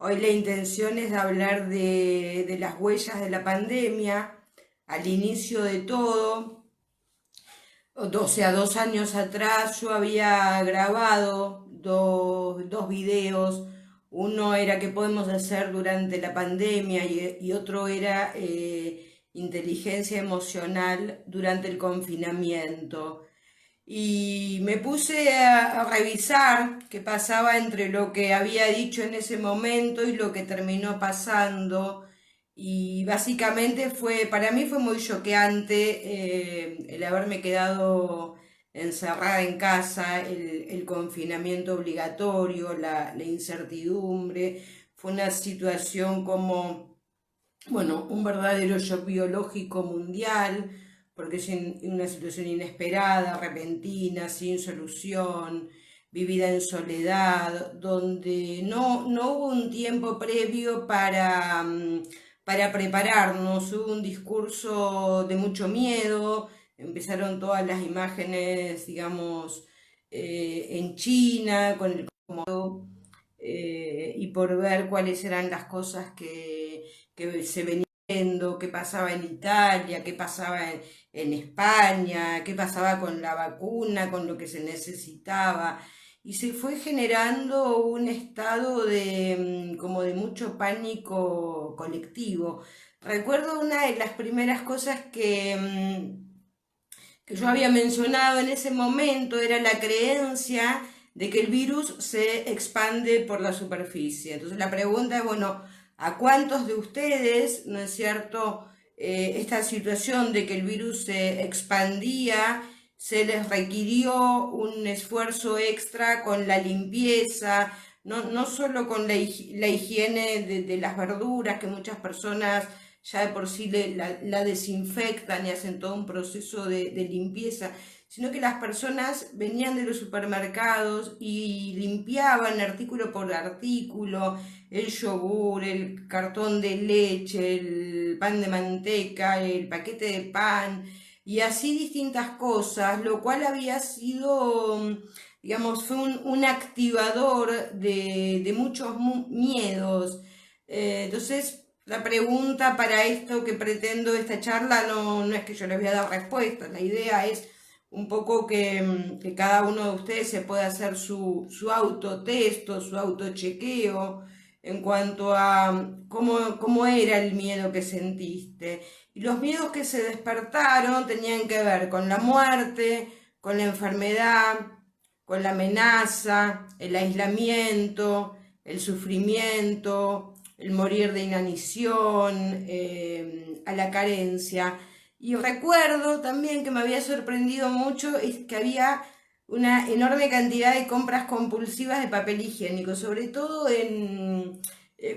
Hoy la intención es hablar de las huellas de la pandemia, al inicio de todo. O sea, 2 años atrás yo había grabado dos videos. Uno era qué podemos hacer durante la pandemia y otro era inteligencia emocional durante el confinamiento. Y me puse a revisar qué pasaba entre lo que había dicho en ese momento y lo que terminó pasando. Y básicamente para mí fue muy choqueante el haberme quedado encerrada en casa, el confinamiento obligatorio, la incertidumbre. Fue una situación como, bueno, un verdadero shock biológico mundial, porque es una situación inesperada, repentina, sin solución, vivida en soledad, donde no hubo un tiempo previo para prepararnos. Hubo un discurso de mucho miedo, empezaron todas las imágenes, digamos, en China, con el y por ver cuáles eran las cosas que se venían viendo, qué pasaba en Italia, qué pasaba en España, qué pasaba con la vacuna, con lo que se necesitaba. Y se fue generando un estado como de mucho pánico colectivo. Recuerdo una de las primeras cosas que yo había mencionado en ese momento era la creencia de que el virus se expande por la superficie. Entonces la pregunta es, bueno, ¿a cuántos de ustedes, no es cierto, esta situación de que el virus se expandía, se les requirió un esfuerzo extra con la limpieza, no solo con la higiene de las verduras, que muchas personas ya de por sí la desinfectan y hacen todo un proceso de limpieza, sino que las personas venían de los supermercados y limpiaban artículo por artículo, el yogur, el cartón de leche, el pan de manteca, el paquete de pan, y así distintas cosas, lo cual había sido, digamos, fue un activador de muchos miedos. Entonces, la pregunta para esto que pretendo esta charla no es que yo les voy a dar respuestas, la idea es un poco que cada uno de ustedes se pueda hacer su autotesto, su autochequeo en cuanto a cómo era el miedo que sentiste. Y los miedos que se despertaron tenían que ver con la muerte, con la enfermedad, con la amenaza, el aislamiento, el sufrimiento, el morir de inanición, a la carencia. Y recuerdo también que me había sorprendido mucho es que había una enorme cantidad de compras compulsivas de papel higiénico, sobre todo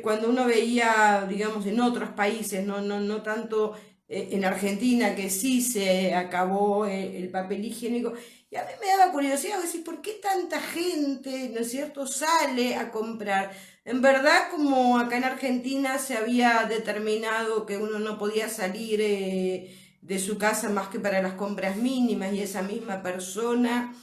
cuando uno veía, digamos, en otros países, no tanto en Argentina, que sí se acabó el papel higiénico. Y a mí me daba curiosidad decir, ¿por qué tanta gente, no es cierto, sale a comprar? En verdad, como acá en Argentina se había determinado que uno no podía salir de su casa más que para las compras mínimas y esa misma persona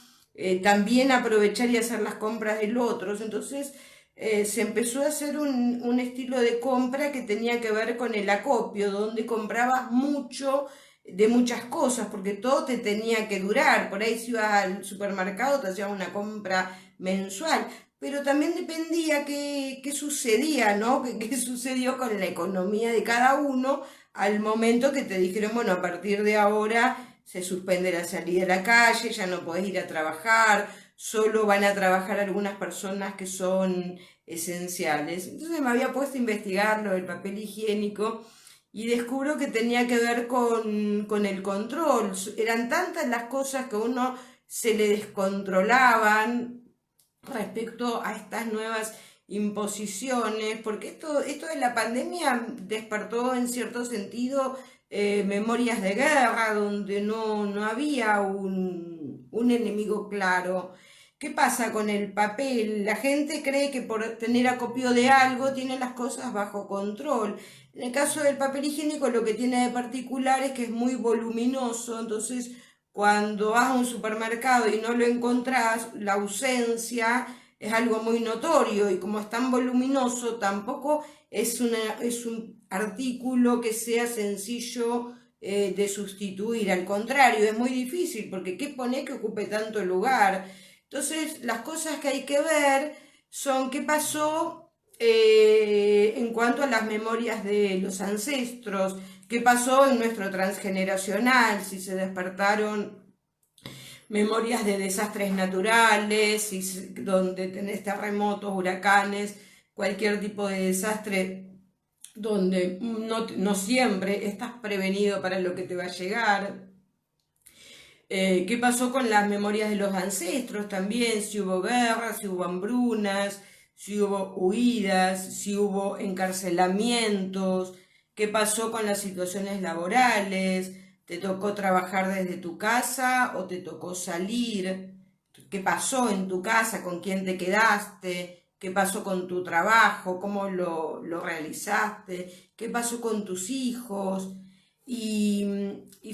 también aprovechar y hacer las compras del otro. Entonces se empezó a hacer un estilo de compra que tenía que ver con el acopio, donde comprabas mucho de muchas cosas, porque todo te tenía que durar. Por ahí si ibas al supermercado te hacías una compra mensual, pero también dependía qué sucedía, ¿no? Qué sucedió con la economía de cada uno al momento que te dijeron, bueno, a partir de ahora se suspende la salida a la calle, ya no podés ir a trabajar, solo van a trabajar algunas personas que son esenciales. Entonces me había puesto a investigar lo del papel higiénico y descubro que tenía que ver con el control. Eran tantas las cosas que a uno se le descontrolaban respecto a estas nuevas imposiciones, porque esto de la pandemia despertó en cierto sentido memorias de guerra, donde no había un enemigo claro. ¿Qué pasa con el papel? La gente cree que por tener acopio de algo tiene las cosas bajo control. En el caso del papel higiénico lo que tiene de particular es que es muy voluminoso, entonces cuando vas a un supermercado y no lo encontrás, la ausencia es algo muy notorio y como es tan voluminoso, tampoco es un artículo que sea sencillo de sustituir. Al contrario, es muy difícil porque ¿qué pone que ocupe tanto lugar? Entonces, las cosas que hay que ver son qué pasó en cuanto a las memorias de los ancestros, qué pasó en nuestro transgeneracional, si se despertaron memorias de desastres naturales, donde tenés terremotos, huracanes, cualquier tipo de desastre donde no siempre estás prevenido para lo que te va a llegar. ¿Qué pasó con las memorias de los ancestros también? Si hubo guerras, si hubo hambrunas, si hubo huidas, si hubo encarcelamientos, qué pasó con las situaciones laborales, te tocó trabajar desde tu casa o te tocó salir, qué pasó en tu casa, con quién te quedaste, qué pasó con tu trabajo, cómo lo realizaste, qué pasó con tus hijos. Y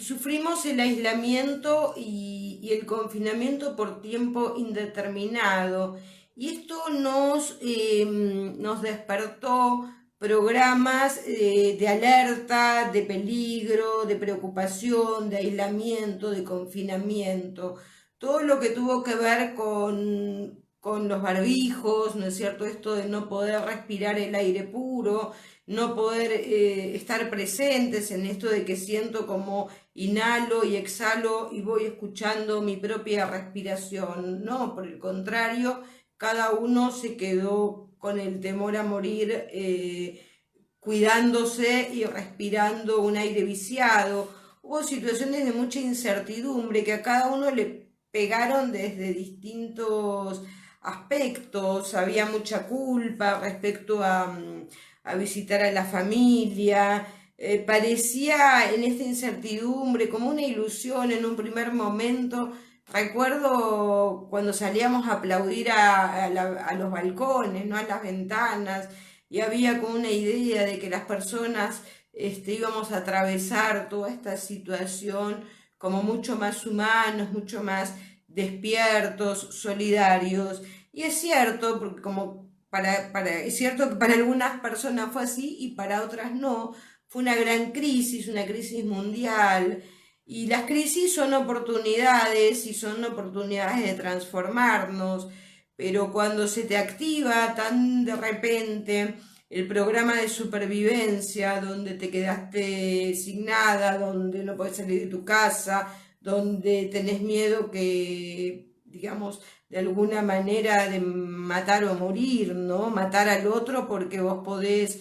sufrimos el aislamiento y el confinamiento por tiempo indeterminado. Y esto nos despertó programas de alerta, de peligro, de preocupación, de aislamiento, de confinamiento. Todo lo que tuvo que ver con los barbijos, ¿no es cierto? Esto de no poder respirar el aire puro, no poder estar presentes en esto de que siento como inhalo y exhalo y voy escuchando mi propia respiración. No, por el contrario, cada uno se quedó con el temor a morir, cuidándose y respirando un aire viciado. Hubo situaciones de mucha incertidumbre que a cada uno le pegaron desde distintos aspectos. Había mucha culpa respecto a visitar a la familia. Parecía en esta incertidumbre como una ilusión en un primer momento. Recuerdo cuando salíamos a aplaudir a los balcones, ¿no? A las ventanas, y había como una idea de que las personas íbamos a atravesar toda esta situación como mucho más humanos, mucho más despiertos, solidarios. Y es cierto, porque es cierto que para algunas personas fue así y para otras no. Fue una crisis mundial. Y las crisis son oportunidades y son oportunidades de transformarnos, pero cuando se te activa tan de repente el programa de supervivencia, donde te quedaste sin nada, donde no podés salir de tu casa, donde tenés miedo que, digamos, de alguna manera de matar o morir, ¿no? Matar al otro porque vos podés,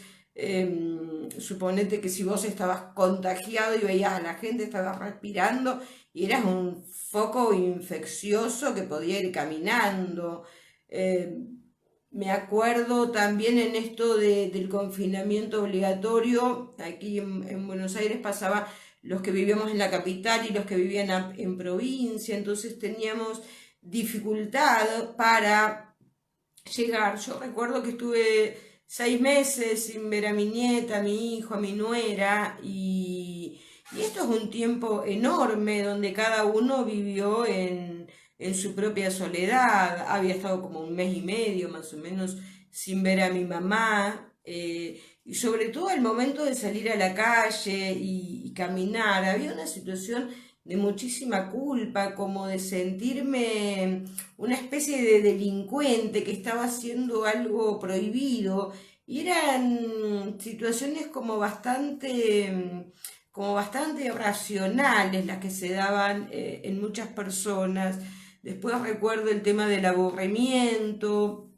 suponete que si vos estabas contagiado y veías a la gente, estabas respirando y eras un foco infeccioso que podía ir caminando. Eh, Me acuerdo también en esto del confinamiento obligatorio, aquí en Buenos Aires pasaba los que vivíamos en la capital y los que vivían en provincia, entonces teníamos dificultad para llegar. Yo recuerdo que estuve 6 meses sin ver a mi nieta, a mi hijo, a mi nuera, y esto es un tiempo enorme donde cada uno vivió en su propia soledad. Había estado como un mes y medio más o menos sin ver a mi mamá. Y sobre todo al momento de salir a la calle y caminar, había una situación de muchísima culpa, como de sentirme una especie de delincuente que estaba haciendo algo prohibido. Y eran situaciones como bastante racionales las que se daban en muchas personas. Después recuerdo el tema del aburrimiento.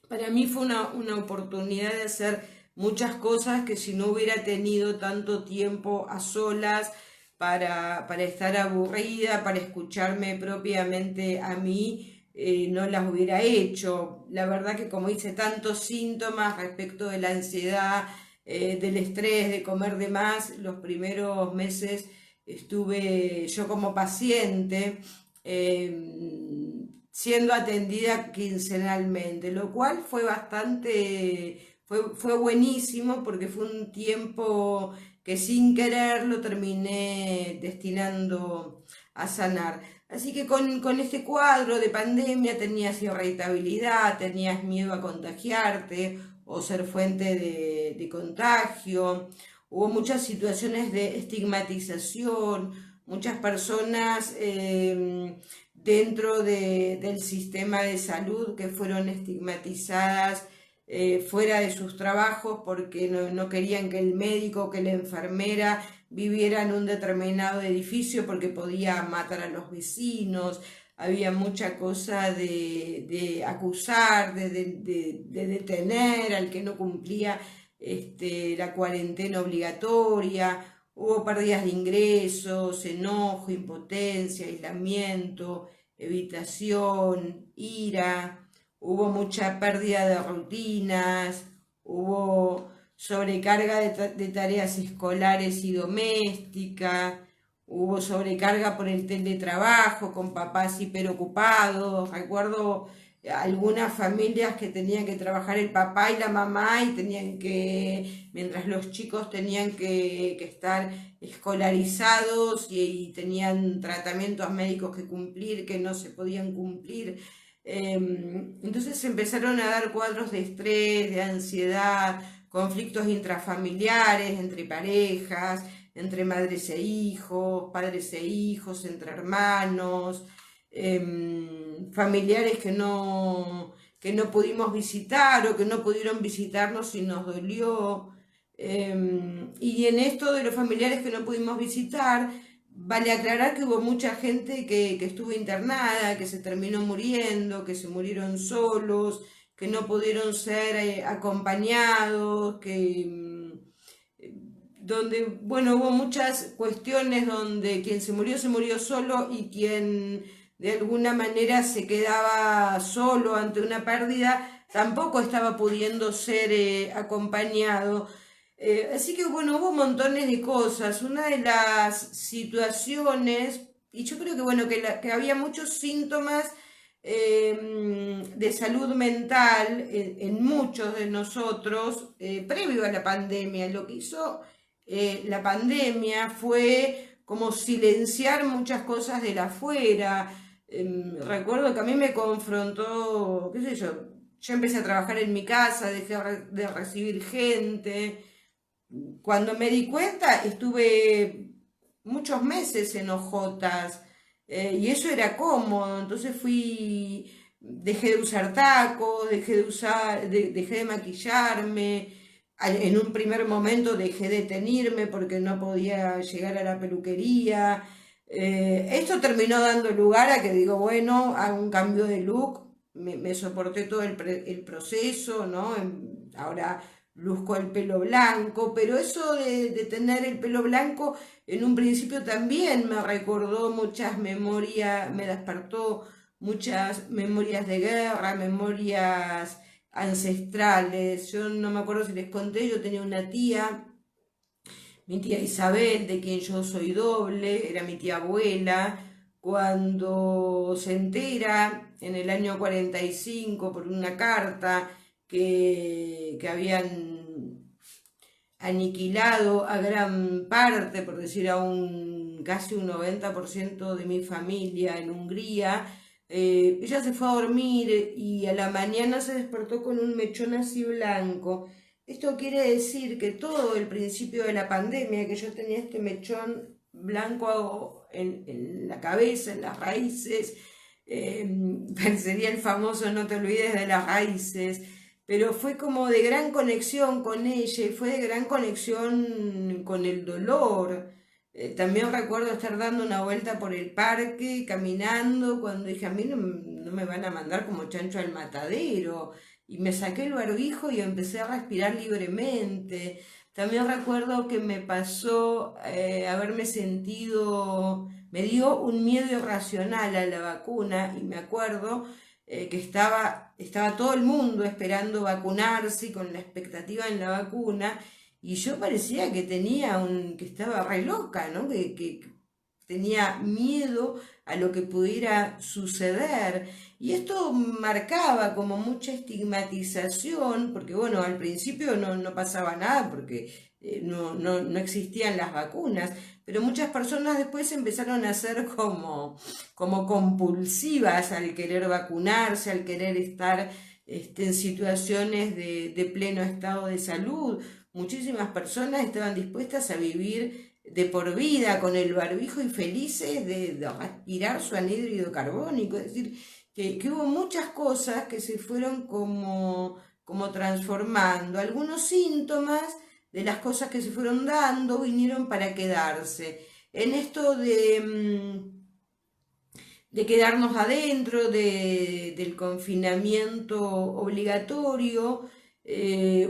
Para mí fue una oportunidad de hacer muchas cosas que si no hubiera tenido tanto tiempo a solas para estar aburrida, para escucharme propiamente a mí, no las hubiera hecho. La verdad que como hice tantos síntomas respecto de la ansiedad, del estrés, de comer de más, los primeros meses estuve yo como paciente. Siendo atendida quincenalmente, lo cual fue buenísimo porque fue un tiempo que sin querer lo terminé destinando a sanar. Así que con este cuadro de pandemia tenías irritabilidad, tenías miedo a contagiarte o ser fuente de contagio. Hubo muchas situaciones de estigmatización, muchas personas dentro del sistema de salud que fueron estigmatizadas fuera de sus trabajos porque no querían que el médico, que la enfermera viviera en un determinado edificio porque podía matar a los vecinos. Había mucha cosa de acusar, de detener al que no cumplía la cuarentena obligatoria. Hubo pérdidas de ingresos, enojo, impotencia, aislamiento, evitación, ira. Hubo mucha pérdida de rutinas, hubo sobrecarga de tareas escolares y domésticas, hubo sobrecarga por el teletrabajo con papás hiperocupados. Recuerdo algunas familias que tenían que trabajar el papá y la mamá y tenían que, mientras los chicos tenían que estar escolarizados y tenían tratamientos médicos que cumplir, que no se podían cumplir. Entonces se empezaron a dar cuadros de estrés, de ansiedad, conflictos intrafamiliares entre parejas, entre madres e hijos, padres e hijos, entre hermanos, familiares que no pudimos visitar o que no pudieron visitarnos y nos dolió. Y en esto de los familiares que no pudimos visitar, vale aclarar que hubo mucha gente que estuvo internada, que se terminó muriendo, que se murieron solos, que no pudieron ser acompañados, donde, bueno, hubo muchas cuestiones donde quien se murió solo y quien de alguna manera se quedaba solo ante una pérdida, tampoco estaba pudiendo ser acompañado. Así que bueno, hubo montones de cosas. Una de las situaciones, y yo creo que bueno, que había muchos síntomas de salud mental en muchos de nosotros previo a la pandemia. Lo que hizo la pandemia fue como silenciar muchas cosas de la afuera. Recuerdo que a mí me confrontó, qué sé yo empecé a trabajar en mi casa, dejé de recibir gente. Cuando me di cuenta, estuve muchos meses en ojotas y eso era cómodo. Entonces dejé de usar tacos, dejé de maquillarme. En un primer momento dejé de teñirme porque no podía llegar a la peluquería. Esto terminó dando lugar a que digo, bueno, hago un cambio de look. Me soporté todo el proceso, ¿no? Ahora luzco el pelo blanco, pero eso de tener el pelo blanco en un principio también me recordó muchas memorias, me despertó muchas memorias de guerra, memorias ancestrales. Yo no me acuerdo si les conté, yo tenía una tía, mi tía Isabel, de quien yo soy doble, era mi tía abuela. Cuando se entera en el año 45 por una carta que habían aniquilado a gran parte, por decir casi un 90% de mi familia en Hungría, ella se fue a dormir y a la mañana se despertó con un mechón así blanco. Esto quiere decir que todo el principio de la pandemia, que yo tenía este mechón blanco en la cabeza, en las raíces, sería el famoso no te olvides de las raíces, pero fue como de gran conexión con ella y fue de gran conexión con el dolor. También recuerdo estar dando una vuelta por el parque, caminando, cuando dije, a mí no me van a mandar como chancho al matadero. Y me saqué el barbijo y empecé a respirar libremente. También recuerdo que me pasó haberme sentido, me dio un miedo irracional a la vacuna y me acuerdo que estaba todo el mundo esperando vacunarse y con la expectativa en la vacuna y yo parecía que que estaba re loca, ¿no? Que tenía miedo a lo que pudiera suceder. Y esto marcaba como mucha estigmatización, porque bueno, al principio no pasaba nada, porque no existían las vacunas, pero muchas personas después empezaron a ser como compulsivas al querer vacunarse, al querer estar en situaciones de pleno estado de salud. Muchísimas personas estaban dispuestas a vivir de por vida con el barbijo y felices de respirar su anhídrido carbónico. Es decir, que hubo muchas cosas que se fueron como transformando. Algunos síntomas de las cosas que se fueron dando vinieron para quedarse. En esto de quedarnos adentro, del confinamiento obligatorio,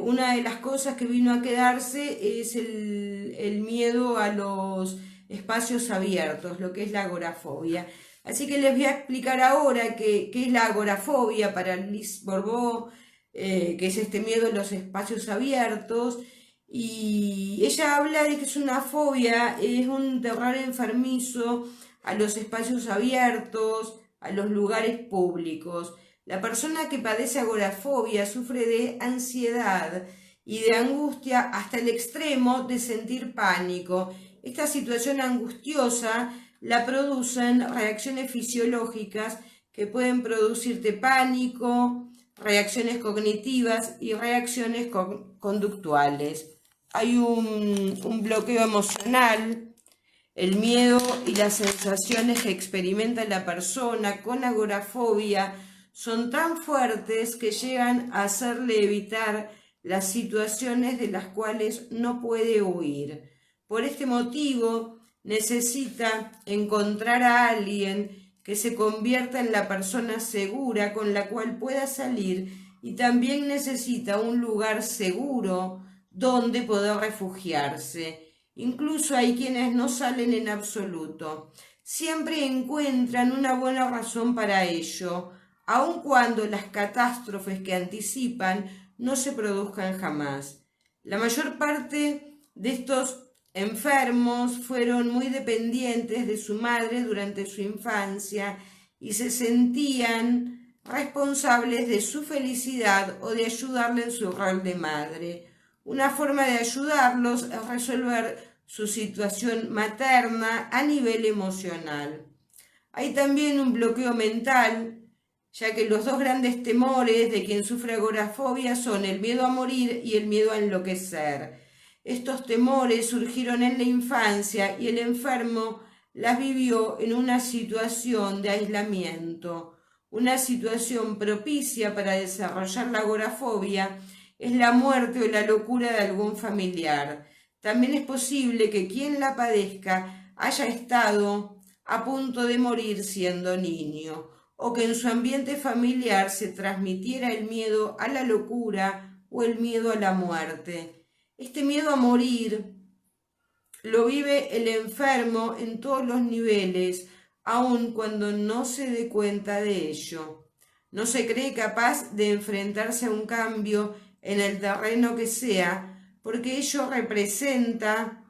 una de las cosas que vino a quedarse es el miedo a los espacios abiertos, lo que es la agorafobia. Así que les voy a explicar ahora qué es la agorafobia para Liz Borbó, que es este miedo a los espacios abiertos. Y ella habla de que es una fobia, es un terror enfermizo a los espacios abiertos, a los lugares públicos. La persona que padece agorafobia sufre de ansiedad y de angustia hasta el extremo de sentir pánico. Esta situación angustiosa la producen reacciones fisiológicas que pueden producirte pánico, reacciones cognitivas y reacciones conductuales. Hay un bloqueo emocional. El miedo y las sensaciones que experimenta la persona con agorafobia son tan fuertes que llegan a hacerle evitar las situaciones de las cuales no puede huir. Por este motivo, necesita encontrar a alguien que se convierta en la persona segura con la cual pueda salir, y también necesita un lugar seguro donde poder refugiarse. Incluso hay quienes no salen en absoluto. Siempre encuentran una buena razón para ello, aun cuando las catástrofes que anticipan no se produzcan jamás. La mayor parte de estos enfermos fueron muy dependientes de su madre durante su infancia y se sentían responsables de su felicidad o de ayudarle en su rol de madre. Una forma de ayudarlos es resolver su situación materna a nivel emocional. Hay también un bloqueo mental, ya que los dos grandes temores de quien sufre agorafobia son el miedo a morir y el miedo a enloquecer. Estos temores surgieron en la infancia y el enfermo las vivió en una situación de aislamiento. Una situación propicia para desarrollar la agorafobia es la muerte o la locura de algún familiar. También es posible que quien la padezca haya estado a punto de morir siendo niño, o que en su ambiente familiar se transmitiera el miedo a la locura o el miedo a la muerte. Este miedo a morir lo vive el enfermo en todos los niveles, aun cuando no se dé cuenta de ello. No se cree capaz de enfrentarse a un cambio en el terreno que sea, porque ello representa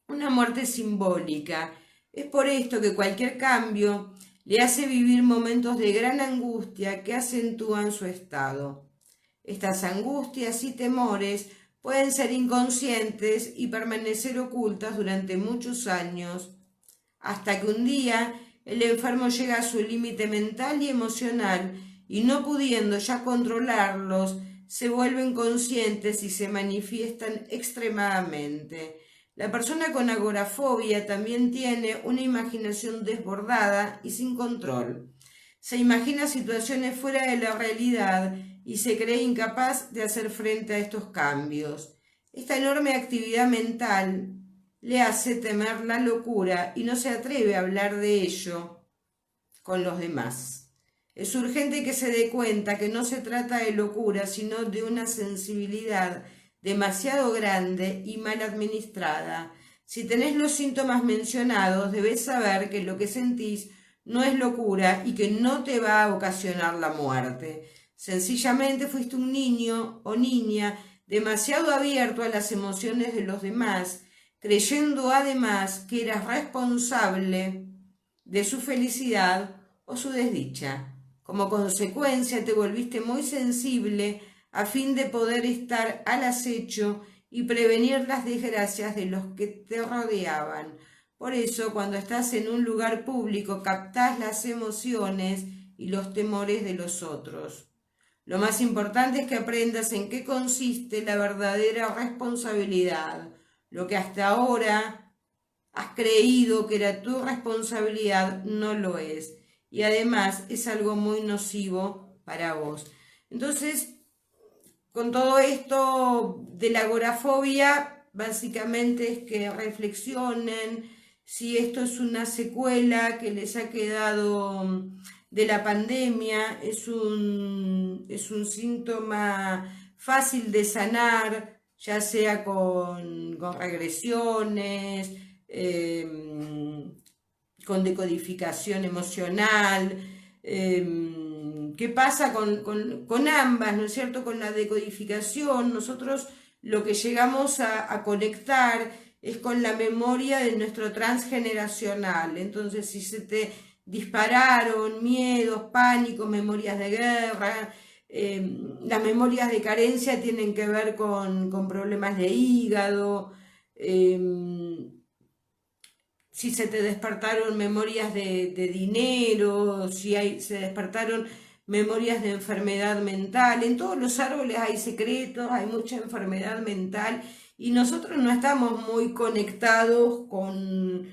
una muerte simbólica. Es por esto que cualquier cambio le hace vivir momentos de gran angustia que acentúan su estado. Estas angustias y temores pueden ser inconscientes y permanecer ocultas durante muchos años, hasta que un día el enfermo llega a su límite mental y emocional y, no pudiendo ya controlarlos, se vuelven conscientes y se manifiestan extremadamente. La persona con agorafobia también tiene una imaginación desbordada y sin control. Se imagina situaciones fuera de la realidad y se cree incapaz de hacer frente a estos cambios. Esta enorme actividad mental le hace temer la locura y no se atreve a hablar de ello con los demás. Es urgente que se dé cuenta que no se trata de locura, sino de una sensibilidad demasiado grande y mal administrada. Si tenés los síntomas mencionados, debés saber que lo que sentís no es locura y que no te va a ocasionar la muerte. Sencillamente fuiste un niño o niña demasiado abierto a las emociones de los demás, creyendo además que eras responsable de su felicidad o su desdicha. Como consecuencia te volviste muy sensible a fin de poder estar al acecho y prevenir las desgracias de los que te rodeaban. Por eso, cuando estás en un lugar público, captás las emociones y los temores de los otros. Lo más importante es que aprendas en qué consiste la verdadera responsabilidad. Lo que hasta ahora has creído que era tu responsabilidad no lo es. Y además es algo muy nocivo para vos. Entonces, con todo esto de la agorafobia, básicamente es que reflexionen si esto es una secuela que les ha quedado de la pandemia, es un síntoma fácil de sanar, ya sea con regresiones, con decodificación emocional. ¿Qué pasa con ambas, ¿no es cierto? Con la decodificación, nosotros lo que llegamos a conectar es con la memoria de nuestro transgeneracional. Entonces, si se te dispararon miedos, pánicos, memorias de guerra, las memorias de carencia tienen que ver con problemas de hígado, si se te despertaron memorias de dinero, si se despertaron memorias de enfermedad mental. En todos los árboles hay secretos, hay mucha enfermedad mental y nosotros no estamos muy conectados con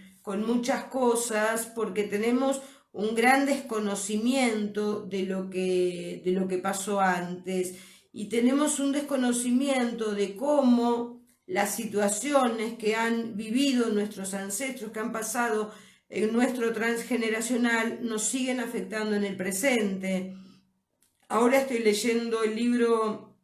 muchas cosas porque tenemos un gran desconocimiento de lo que pasó antes y tenemos un desconocimiento de cómo las situaciones que han vivido nuestros ancestros, que han pasado en nuestro transgeneracional, nos siguen afectando en el presente. Ahora estoy leyendo el libro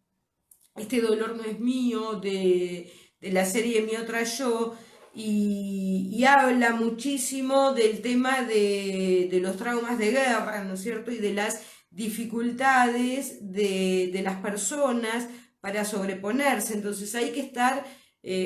Este dolor no es mío, de la serie Mi Otra Yo, y habla muchísimo del tema de los traumas de guerra, ¿no es cierto? Y de las dificultades de las personas para sobreponerse. Entonces hay que estar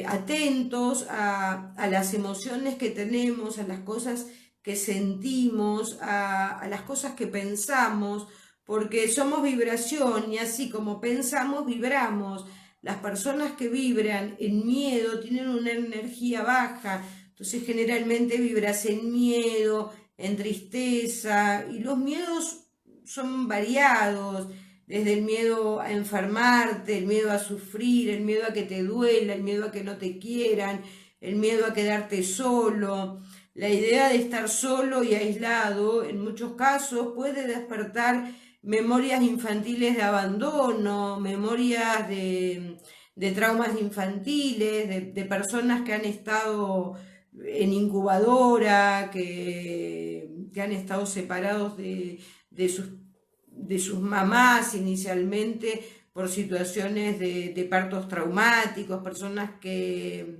atentos a las emociones que tenemos, a las cosas que sentimos, a las cosas que pensamos, porque somos vibración y así como pensamos, vibramos. Las personas que vibran en miedo tienen una energía baja, entonces generalmente vibras en miedo, en tristeza, y los miedos son variados, desde el miedo a enfermarte, el miedo a sufrir, el miedo a que te duela, el miedo a que no te quieran, el miedo a quedarte solo. La idea de estar solo y aislado en muchos casos puede despertar memorias infantiles de abandono, memorias de traumas infantiles, de personas que han estado en incubadora, que han estado separados de sus mamás inicialmente por situaciones de partos traumáticos, personas que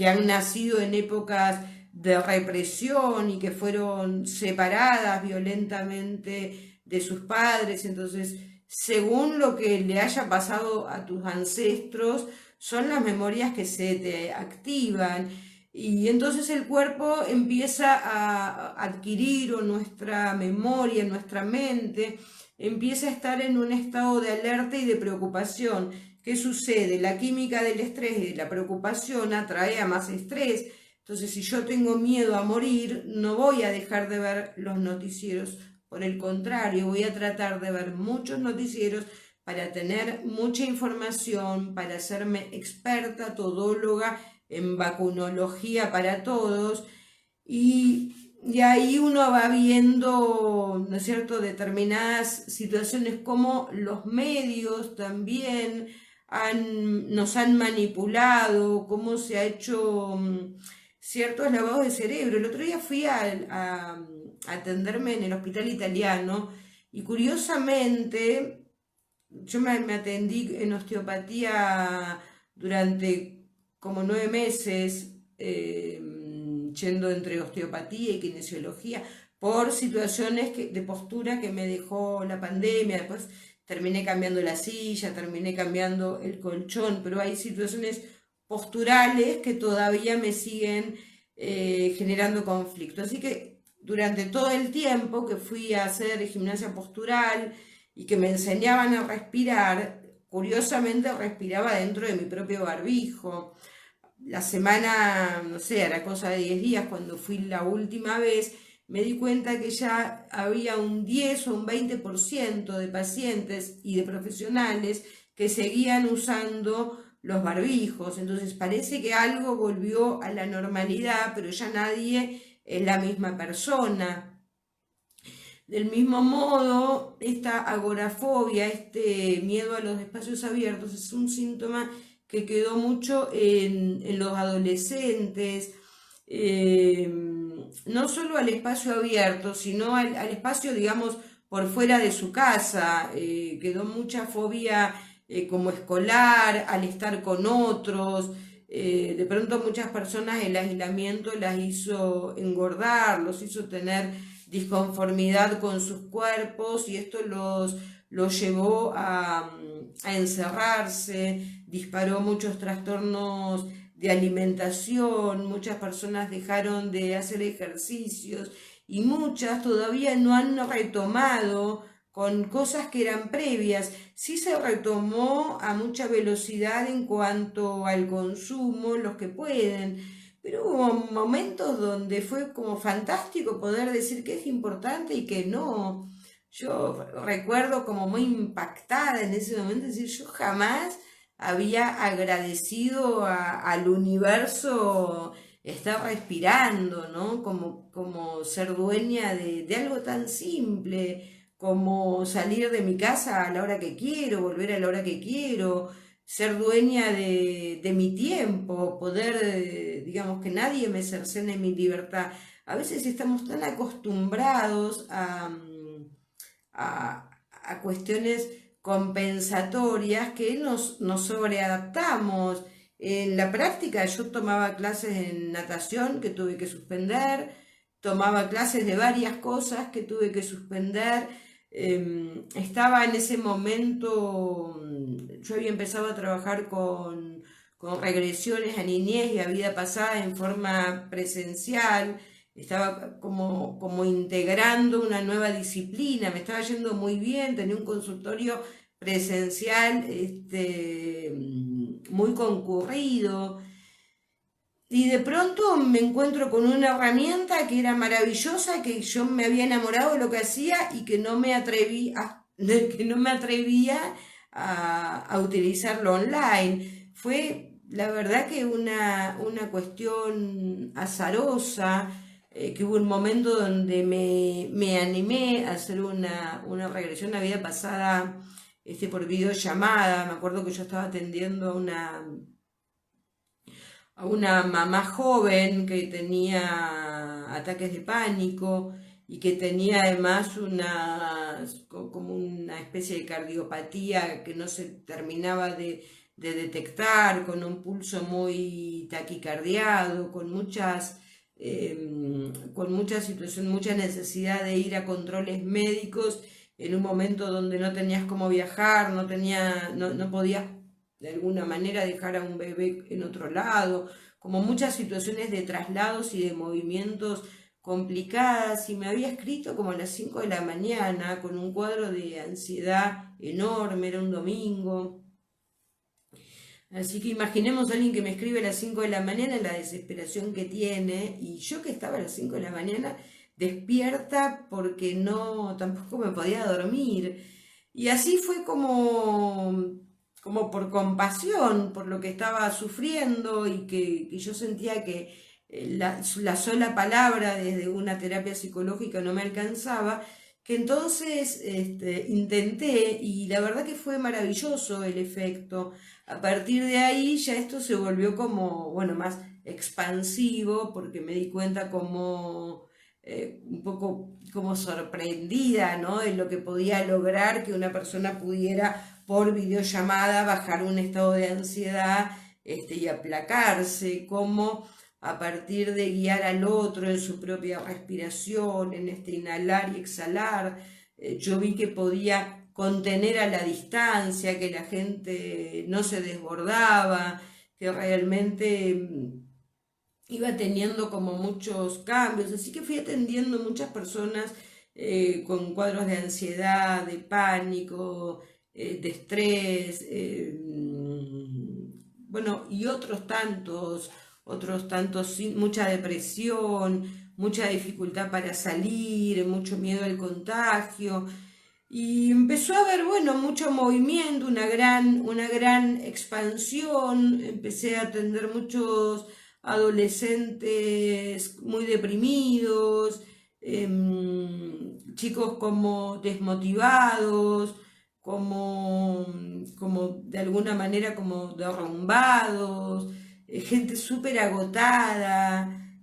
han nacido en épocas de represión y que fueron separadas violentamente de sus padres. Entonces, según lo que le haya pasado a tus ancestros, son las memorias que se te activan. Y entonces el cuerpo empieza a adquirir, o nuestra memoria, nuestra mente, empieza a estar en un estado de alerta y de preocupación. ¿Qué sucede? La química del estrés y de la preocupación atrae a más estrés. Entonces, si yo tengo miedo a morir, no voy a dejar de ver los noticieros. Por el contrario, voy a tratar de ver muchos noticieros para tener mucha información, para hacerme experta, todóloga en vacunología para todos. Y ahí uno va viendo, ¿no es cierto?, determinadas situaciones como los medios también nos han manipulado, cómo se ha hecho ciertos lavados de cerebro. El otro día fui a atenderme en el hospital italiano y curiosamente yo me atendí en osteopatía durante como 9 meses, yendo entre osteopatía y kinesiología por situaciones de postura que me dejó la pandemia. Después terminé cambiando la silla, terminé cambiando el colchón, pero hay situaciones posturales que todavía me siguen generando conflicto. Así que durante todo el tiempo que fui a hacer gimnasia postural y que me enseñaban a respirar, curiosamente respiraba dentro de mi propio barbijo. La semana, no sé, era cosa de 10 días cuando fui la última vez, me di cuenta que ya había un 10 o un 20% de pacientes y de profesionales que seguían usando los barbijos. Entonces parece que algo volvió a la normalidad, pero ya nadie es la misma persona. Del mismo modo, esta agorafobia, este miedo a los espacios abiertos, es un síntoma que quedó mucho en los adolescentes, eh, no solo al espacio abierto, sino al espacio, digamos, por fuera de su casa. Quedó mucha fobia como escolar, al estar con otros. De pronto muchas personas el aislamiento las hizo engordar, los hizo tener disconformidad con sus cuerpos y esto los llevó a encerrarse, disparó muchos trastornos de alimentación, muchas personas dejaron de hacer ejercicios y muchas todavía no han retomado con cosas que eran previas. Sí se retomó a mucha velocidad en cuanto al consumo, los que pueden, pero hubo momentos donde fue como fantástico poder decir que es importante y que no. Yo recuerdo como muy impactada en ese momento, decir, yo jamás había agradecido al universo estar respirando, ¿no? Como ser dueña de algo tan simple, como salir de mi casa a la hora que quiero, volver a la hora que quiero, ser dueña de mi tiempo, poder, digamos, que nadie me cercene mi libertad. A veces estamos tan acostumbrados a cuestiones compensatorias que nos sobreadaptamos. En la práctica yo tomaba clases en natación que tuve que suspender, tomaba clases de varias cosas que tuve que suspender. Estaba en ese momento, yo había empezado a trabajar con regresiones a niñez y a vida pasada en forma presencial, estaba como integrando una nueva disciplina, me estaba yendo muy bien, tenía un consultorio presencial muy concurrido. Y de pronto me encuentro con una herramienta que era maravillosa, que yo me había enamorado de lo que hacía y que no me atreví que no me atrevía a utilizarlo online. Fue la verdad que una cuestión azarosa, que hubo un momento donde me animé a hacer una regresión a vida pasada por videollamada. Me acuerdo que yo estaba atendiendo a una mamá joven que tenía ataques de pánico y que tenía además como una especie de cardiopatía que no se terminaba de detectar, con un pulso muy taquicardiado, con mucha situación, mucha necesidad de ir a controles médicos en un momento donde no tenías cómo viajar, no podías de alguna manera dejar a un bebé en otro lado, como muchas situaciones de traslados y de movimientos complicadas, y me había escrito como a las 5 de la mañana con un cuadro de ansiedad enorme, era un domingo. Así que imaginemos a alguien que me escribe a las 5 de la mañana, la desesperación que tiene, y yo que estaba a las 5 de la mañana despierta porque no, tampoco me podía dormir. Y así fue como por compasión por lo que estaba sufriendo y que yo sentía que la sola palabra desde una terapia psicológica no me alcanzaba, que entonces intenté y la verdad que fue maravilloso el efecto. A partir de ahí ya esto se volvió como, bueno, más expansivo porque me di cuenta como un poco como sorprendida, ¿no? En lo que podía lograr que una persona pudiera por videollamada bajar un estado de ansiedad y aplacarse, como a partir de guiar al otro en su propia respiración, en este inhalar y exhalar, yo vi que podía contener a la distancia, que la gente no se desbordaba, que realmente iba teniendo como muchos cambios, así que fui atendiendo muchas personas con cuadros de ansiedad, de pánico, de estrés, bueno, y otros tantos, mucha depresión, mucha dificultad para salir, mucho miedo al contagio. Y empezó a haber, bueno, mucho movimiento, una gran expansión. Empecé a atender muchos adolescentes muy deprimidos, chicos como desmotivados, como de alguna manera como derrumbados, gente súper agotada.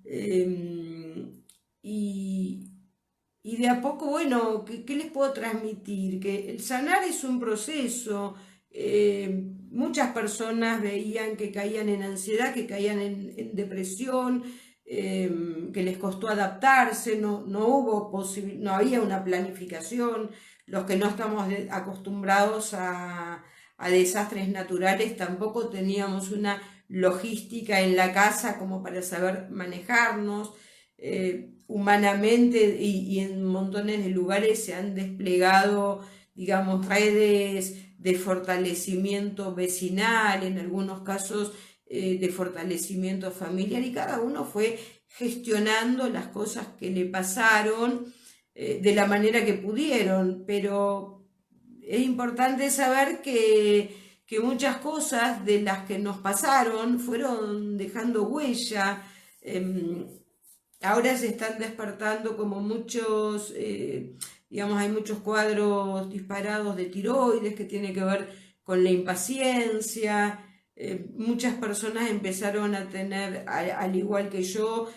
Y, y de a poco, bueno, ¿qué les puedo transmitir? Que el sanar es un proceso. Muchas personas veían que caían en ansiedad, que caían en depresión, que les costó adaptarse, no había una planificación. Los que no estamos acostumbrados a desastres naturales tampoco teníamos una logística en la casa como para saber manejarnos. Humanamente y en montones de lugares se han desplegado, digamos, redes de fortalecimiento vecinal, en algunos casos de fortalecimiento familiar, y cada uno fue gestionando las cosas que le pasaron de la manera que pudieron, pero es importante saber que muchas cosas de las que nos pasaron fueron dejando huella. Ahora se están despertando como muchos, digamos, hay muchos cuadros disparados de tiroides que tiene que ver con la impaciencia. Muchas personas empezaron a tener, al igual que yo,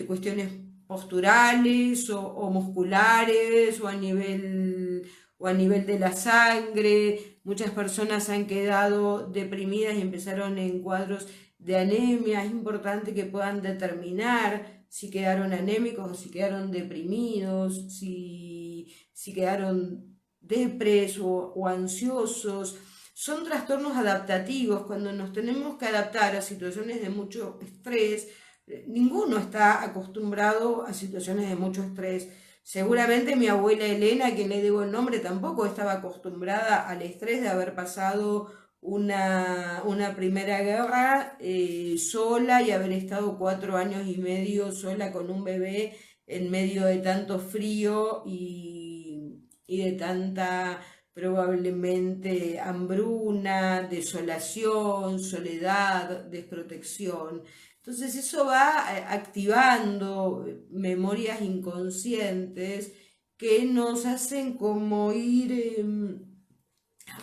cuestiones posturales o musculares o a nivel de la sangre. Muchas personas han quedado deprimidas y empezaron en cuadros de anemia. Es importante que puedan determinar si quedaron anémicos o si quedaron deprimidos, si quedaron depresos o ansiosos. Son trastornos adaptativos. Cuando nos tenemos que adaptar a situaciones de mucho estrés, ninguno está acostumbrado a situaciones de mucho estrés. Seguramente mi abuela Elena, a quien le debo el nombre, tampoco estaba acostumbrada al estrés de haber pasado una primera guerra sola y haber estado 4 años y medio sola con un bebé en medio de tanto frío y de tanta probablemente hambruna, desolación, soledad, desprotección. Entonces eso va activando memorias inconscientes que nos hacen como ir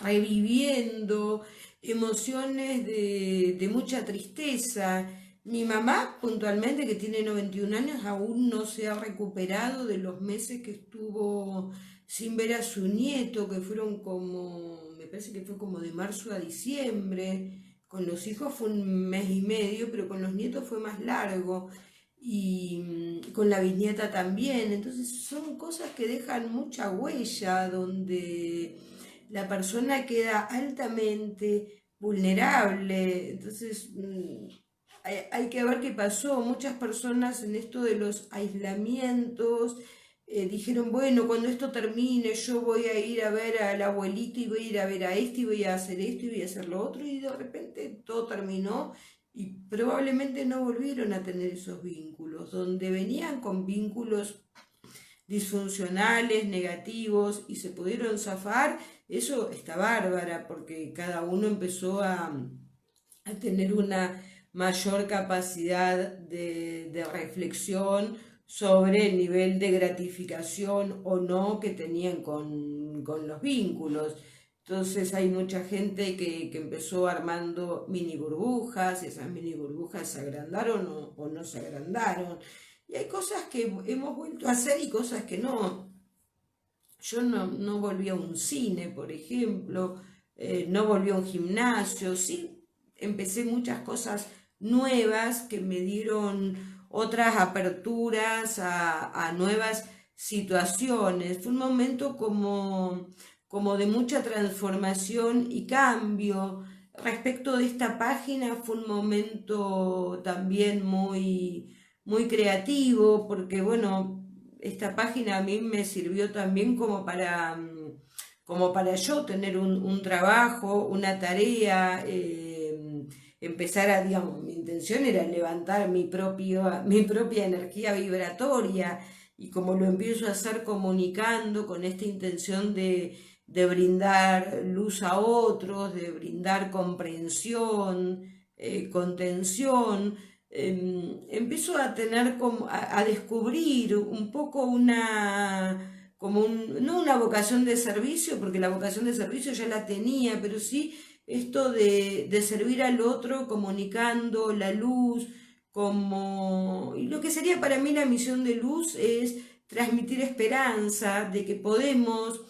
reviviendo emociones de mucha tristeza. Mi mamá, puntualmente, que tiene 91 años, aún no se ha recuperado de los meses que estuvo sin ver a su nieto, que fueron como, me parece que fue como de marzo a diciembre. Con los hijos fue un mes y medio, pero con los nietos fue más largo. Y con la bisnieta también. Entonces son cosas que dejan mucha huella, donde la persona queda altamente vulnerable. Entonces, hay que ver qué pasó. Muchas personas en esto de los aislamientos dijeron, bueno, cuando esto termine yo voy a ir a ver al abuelito y voy a ir a ver a este y voy a hacer esto y voy a hacer lo otro, y de repente todo terminó y probablemente no volvieron a tener esos vínculos, donde venían con vínculos disfuncionales, negativos, y se pudieron zafar. Eso está bárbara, porque cada uno empezó a tener una mayor capacidad de reflexión sobre el nivel de gratificación o no que tenían con los vínculos. Entonces hay mucha gente que empezó armando mini burbujas, y esas mini burbujas se agrandaron o no se agrandaron. Y hay cosas que hemos vuelto a hacer y cosas que no. Yo no volví a un cine, por ejemplo, no volví a un gimnasio, sí, empecé muchas cosas nuevas que me dieron otras aperturas a nuevas situaciones. Fue un momento como de mucha transformación y cambio. respecto de esta página fue un momento también muy creativo, porque bueno, esta página a mí me sirvió también como para yo tener un trabajo, una tarea, empezar a, digamos, mi intención era levantar mi propia energía vibratoria, y como lo empiezo a hacer comunicando con esta intención de brindar luz a otros, de brindar comprensión, contención, empiezo a tener como a descubrir un poco no una vocación de servicio, porque la vocación de servicio ya la tenía, pero sí esto de servir al otro comunicando la luz, y lo que sería para mí la misión de luz es transmitir esperanza de que podemos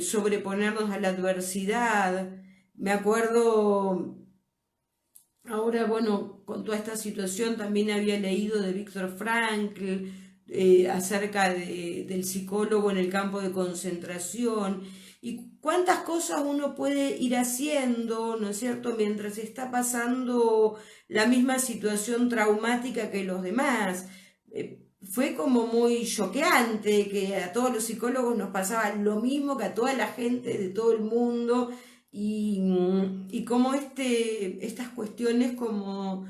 sobreponernos a la adversidad. Me acuerdo, ahora bueno, con toda esta situación también había leído de Viktor Frankl, acerca del psicólogo en el campo de concentración, y cuántas cosas uno puede ir haciendo, ¿no es cierto?, mientras está pasando la misma situación traumática que los demás. Fue como muy choqueante que a todos los psicólogos nos pasaba lo mismo que a toda la gente de todo el mundo, y como estas cuestiones como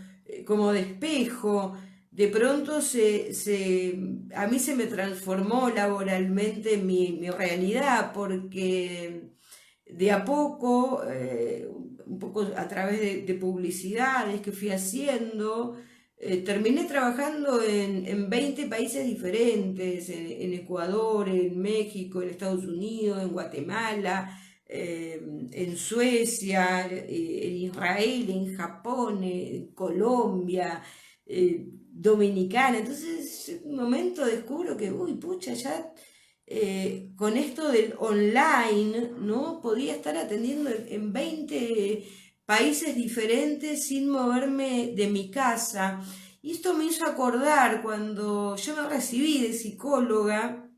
de espejo, de pronto a mí se me transformó laboralmente mi realidad, porque de a poco, un poco a través de publicidades que fui haciendo, terminé trabajando en 20 países diferentes, en Ecuador, en México, en Estados Unidos, en Guatemala, en Suecia, en Israel, en Japón, en Colombia, Dominicana. Entonces, en un momento descubro que, uy, pucha, ya con esto del online, ¿no? Podía estar atendiendo en 20 países diferentes sin moverme de mi casa. Y esto me hizo acordar cuando yo me recibí de psicóloga.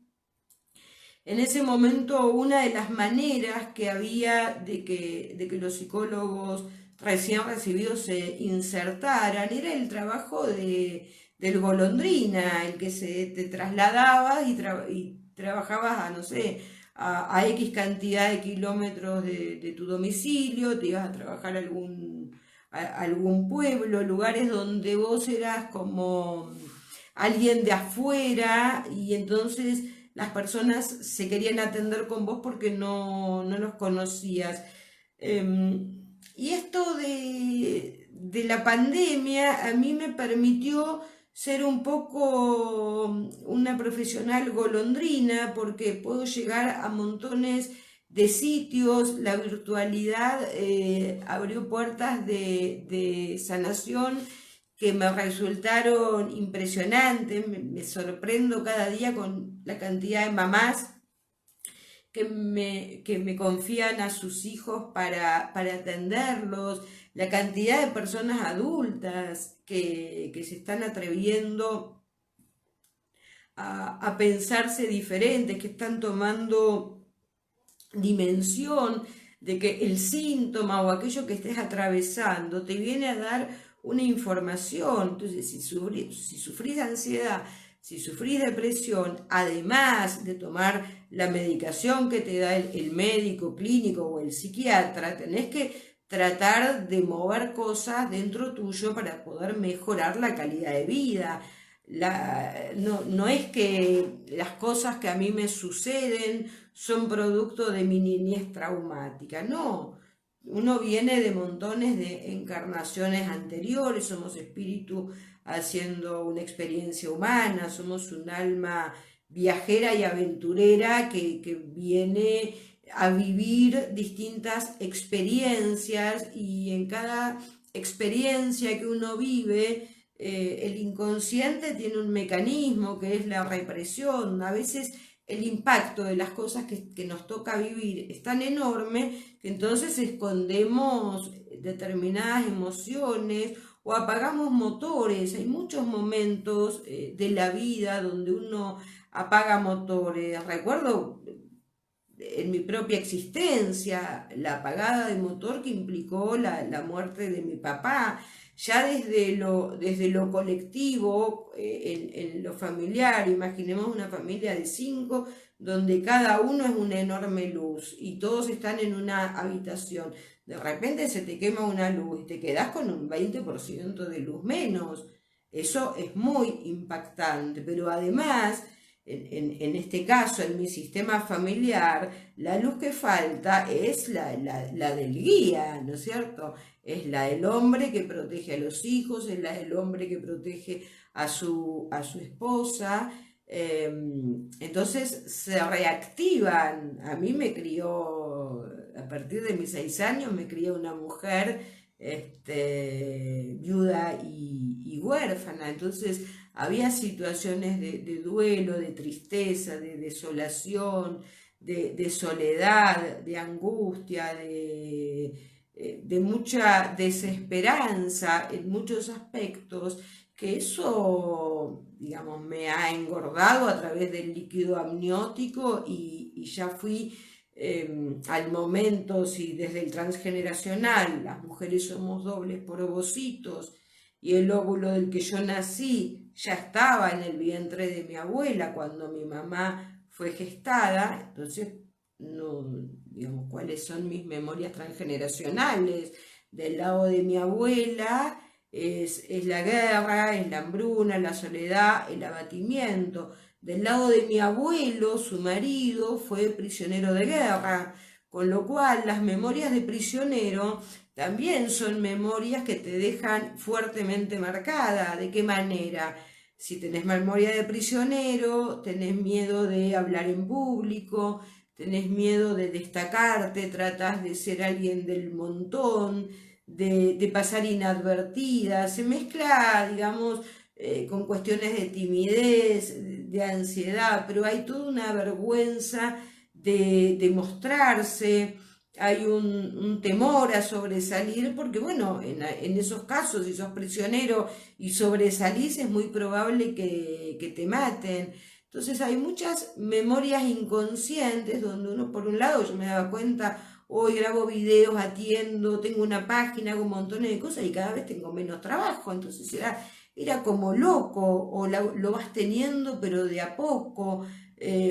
En ese momento, una de las maneras que había de que los psicólogos recién recibidos se insertaran era el trabajo del golondrina, el que te trasladabas y trabajabas no sé, a X cantidad de kilómetros de tu domicilio, te ibas a trabajar a algún pueblo, lugares donde vos eras como alguien de afuera, y entonces las personas se querían atender con vos porque no los conocías. Y esto de la pandemia a mí me permitió ser un poco una profesional golondrina, porque puedo llegar a montones de sitios. La virtualidad abrió puertas de sanación que me resultaron impresionantes. Me sorprendo cada día con la cantidad de mamás que me confían a sus hijos para atenderlos, la cantidad de personas adultas que se están atreviendo a pensarse diferentes, que están tomando dimensión de que el síntoma o aquello que estés atravesando te viene a dar una información. Entonces, si sufrís ansiedad, si sufrís depresión, además de tomar la medicación que te da el médico clínico o el psiquiatra, tenés que tratar de mover cosas dentro tuyo para poder mejorar la calidad de vida. No es que las cosas que a mí me suceden son producto de mi niñez traumática, no. Uno viene de montones de encarnaciones anteriores, somos espíritu haciendo una experiencia humana, somos un alma viajera y aventurera que viene a vivir distintas experiencias, y en cada experiencia que uno vive, el inconsciente tiene un mecanismo que es la represión. A veces el impacto de las cosas que nos toca vivir es tan enorme que entonces escondemos determinadas emociones o apagamos motores. Hay muchos momentos de la vida donde uno apaga motores. Recuerdo en mi propia existencia, la apagada de motor que implicó la muerte de mi papá, ya desde lo colectivo, en lo familiar. Imaginemos una familia de 5 donde cada uno es una enorme luz y todos están en una habitación. De repente se te quema una luz y te quedas con un 20% de luz menos. Eso es muy impactante, pero además, en este caso, en mi sistema familiar, la luz que falta es la del guía, ¿no es cierto? Es la del hombre que protege a los hijos, es la del hombre que protege a su esposa. Entonces se reactivan. A mí me crió, a partir de mis 6 años, me crió una mujer viuda y huérfana. Entonces había situaciones de duelo, de tristeza, de desolación, de soledad, de angustia, de mucha desesperanza en muchos aspectos, que eso, digamos, me ha engordado a través del líquido amniótico y ya fui al momento, si desde el transgeneracional las mujeres somos dobles por ovocitos y el óvulo del que yo nací ya estaba en el vientre de mi abuela cuando mi mamá fue gestada, entonces no, digamos, cuáles son mis memorias transgeneracionales. Del lado de mi abuela es la guerra, es la hambruna, la soledad, el abatimiento. Del lado de mi abuelo, su marido fue prisionero de guerra, con lo cual las memorias de prisionero también son memorias que te dejan fuertemente marcada. ¿De qué manera? Si tenés memoria de prisionero, tenés miedo de hablar en público, tenés miedo de destacarte, tratás de ser alguien del montón, de pasar inadvertida, se mezcla, digamos, con cuestiones de timidez, de ansiedad, pero hay toda una vergüenza de mostrarse, hay un temor a sobresalir, porque bueno, en esos casos, si sos prisionero y sobresalís, es muy probable que te maten. Entonces hay muchas memorias inconscientes donde uno, por un lado, yo me daba cuenta, hoy grabo videos, atiendo, tengo una página, hago un montón de cosas y cada vez tengo menos trabajo. Entonces era como loco, o lo vas teniendo pero de a poco,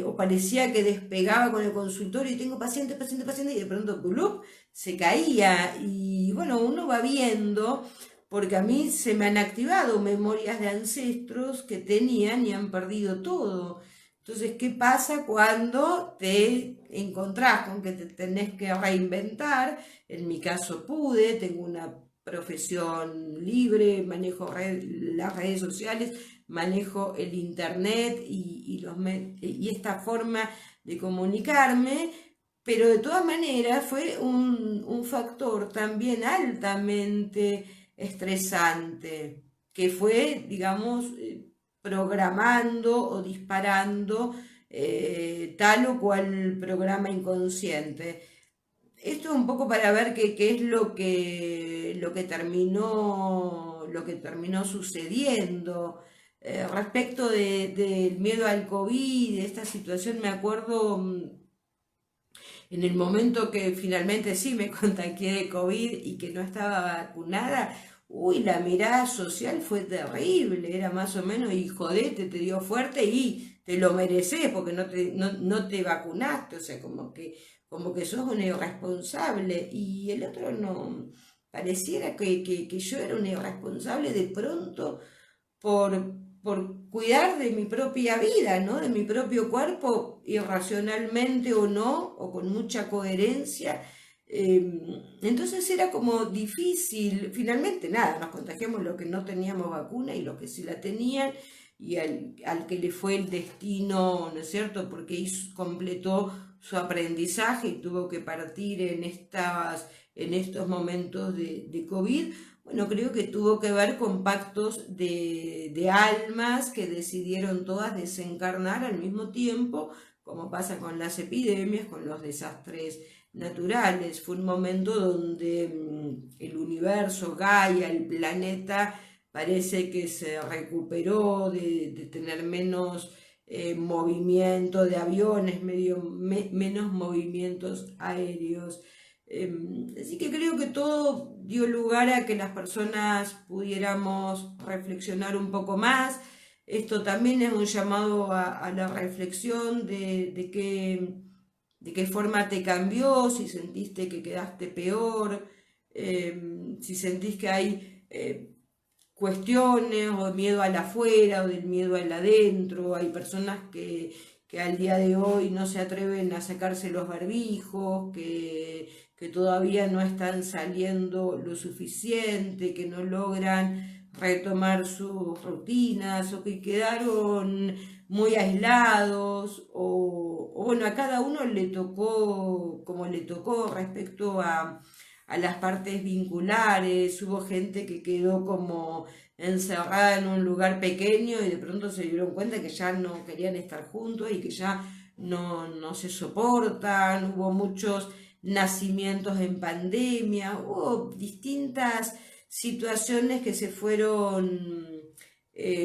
o parecía que despegaba con el consultorio y tengo paciente, paciente, paciente, y de pronto ¡blup! Se caía. Y bueno, uno va viendo, porque a mí se me han activado memorias de ancestros que tenían y han perdido todo. Entonces, ¿qué pasa cuando te encontrás con que te tenés que reinventar? En mi caso pude, tengo una profesión libre, manejo las redes sociales, manejo el internet y esta forma de comunicarme, pero de todas maneras fue un factor también altamente estresante, que fue, digamos, programando o disparando tal o cual programa inconsciente. Esto es un poco para ver qué es lo que terminó sucediendo. Respecto del miedo al COVID, de esta situación, me acuerdo en el momento que finalmente sí me contagié de COVID y que no estaba vacunada. Uy, la mirada social fue terrible, era más o menos, y jodete, te dio fuerte y te lo mereces porque no te vacunaste, o sea, como que sos un irresponsable. Y el otro no, pareciera que yo era un irresponsable de pronto por cuidar de mi propia vida, ¿no? De mi propio cuerpo, irracionalmente o no, o con mucha coherencia. Entonces era como difícil. Finalmente, nada, nos contagiamos los que no teníamos vacuna y los que sí la tenían, y al que le fue el destino, ¿no es cierto? Porque completó su aprendizaje y tuvo que partir en estos momentos de COVID. Bueno, creo que tuvo que ver con pactos de almas que decidieron todas desencarnar al mismo tiempo, como pasa con las epidemias, con los desastres naturales. Fue un momento donde el universo, Gaia, el planeta, parece que se recuperó de tener menos movimiento de aviones, menos movimientos aéreos. Así que creo que todo dio lugar a que las personas pudiéramos reflexionar un poco más. Esto también es un llamado a la reflexión de qué forma te cambió, si sentiste que quedaste peor, si sentís que hay cuestiones o miedo al afuera o del miedo al adentro. Hay personas que al día de hoy no se atreven a sacarse los barbijos, que todavía no están saliendo lo suficiente, que no logran retomar sus rutinas o que quedaron muy aislados o bueno, a cada uno le tocó como le tocó respecto a las partes vinculares. Hubo gente que quedó como encerrada en un lugar pequeño y de pronto se dieron cuenta que ya no querían estar juntos y que ya no se soportan. Hubo muchos nacimientos en pandemia, hubo distintas situaciones que se fueron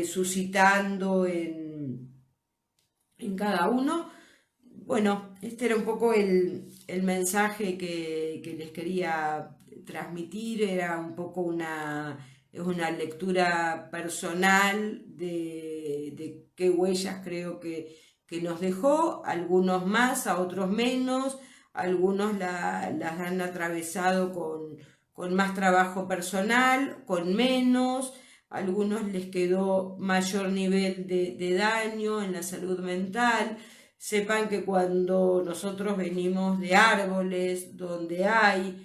suscitando en cada uno. Bueno, este era un poco el mensaje que les quería transmitir. Era un poco es una lectura personal de qué huellas creo que nos dejó, algunos más, a otros menos. Algunos las han atravesado con más trabajo personal, con menos. A algunos les quedó mayor nivel de daño en la salud mental. Sepan que cuando nosotros venimos de árboles donde hay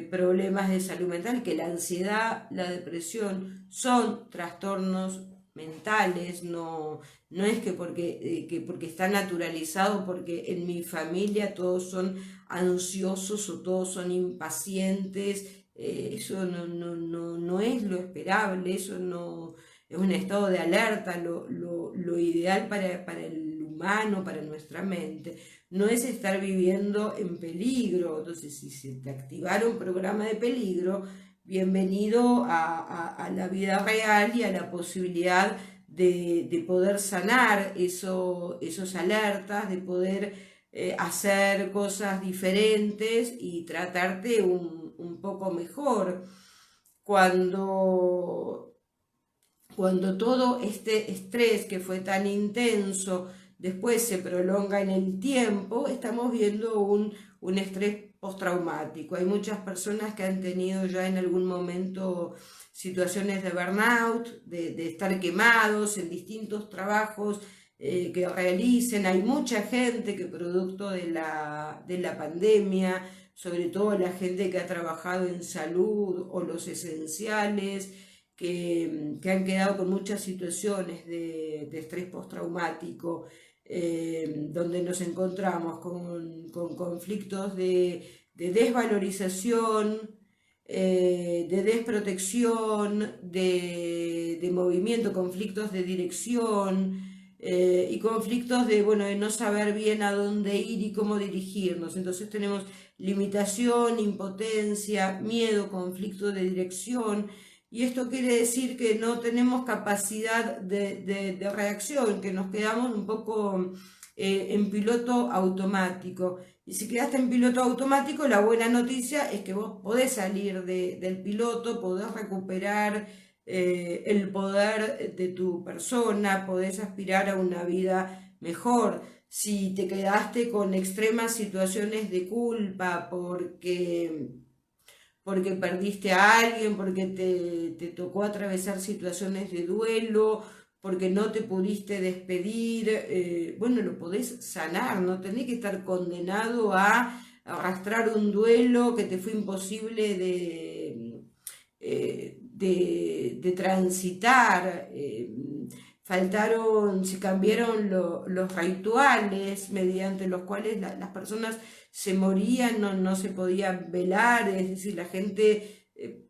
problemas de salud mental, que la ansiedad, la depresión son trastornos mentales, no es que porque está naturalizado, porque en mi familia todos son ansiosos o todos son impacientes. Eso no es lo esperable, eso no es un estado de alerta. Lo ideal para el humano, para nuestra mente, no es estar viviendo en peligro. Entonces, si se te activara un programa de peligro, bienvenido a la vida real y a la posibilidad de poder sanar esos alertas, de poder hacer cosas diferentes y tratarte un poco mejor. Cuando todo este estrés que fue tan intenso después se prolonga en el tiempo, estamos viendo un estrés postraumático. Hay muchas personas que han tenido ya en algún momento situaciones de burnout, de estar quemados en distintos trabajos que realicen. Hay mucha gente que producto de la pandemia, sobre todo la gente que ha trabajado en salud o los esenciales, que han quedado con muchas situaciones de estrés postraumático, donde nos encontramos con conflictos de desvalorización, de desprotección, de movimiento, conflictos de dirección, y conflictos de no saber bien a dónde ir y cómo dirigirnos. Entonces tenemos limitación, impotencia, miedo, conflicto de dirección. Y esto quiere decir que no tenemos capacidad de reacción, que nos quedamos un poco en piloto automático. Y si quedaste en piloto automático, la buena noticia es que vos podés salir del piloto, podés recuperar el poder de tu persona, podés aspirar a una vida mejor. Si te quedaste con extremas situaciones de culpa porque perdiste a alguien, porque te tocó atravesar situaciones de duelo, porque no te pudiste despedir, lo podés sanar. No tenés que estar condenado a arrastrar un duelo que te fue imposible de transitar. Se cambiaron los rituales mediante los cuales las personas se morían, no se podían velar. Es decir, la gente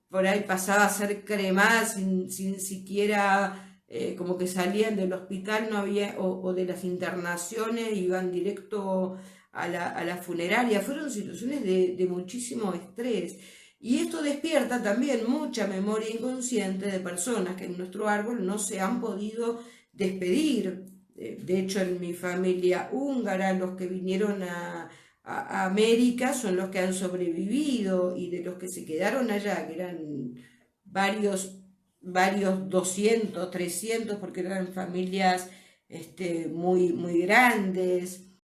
por ahí pasaba a ser cremada sin siquiera, como que salían del hospital, no había, o de las internaciones, iban directo a la funeraria. Fueron situaciones de muchísimo estrés. Y esto despierta también mucha memoria inconsciente de personas que en nuestro árbol no se han podido despedir. De hecho, en mi familia húngara, los que vinieron a América son los que han sobrevivido, y de los que se quedaron allá, que eran varios, varios 200, 300, porque eran familias muy, muy grandes.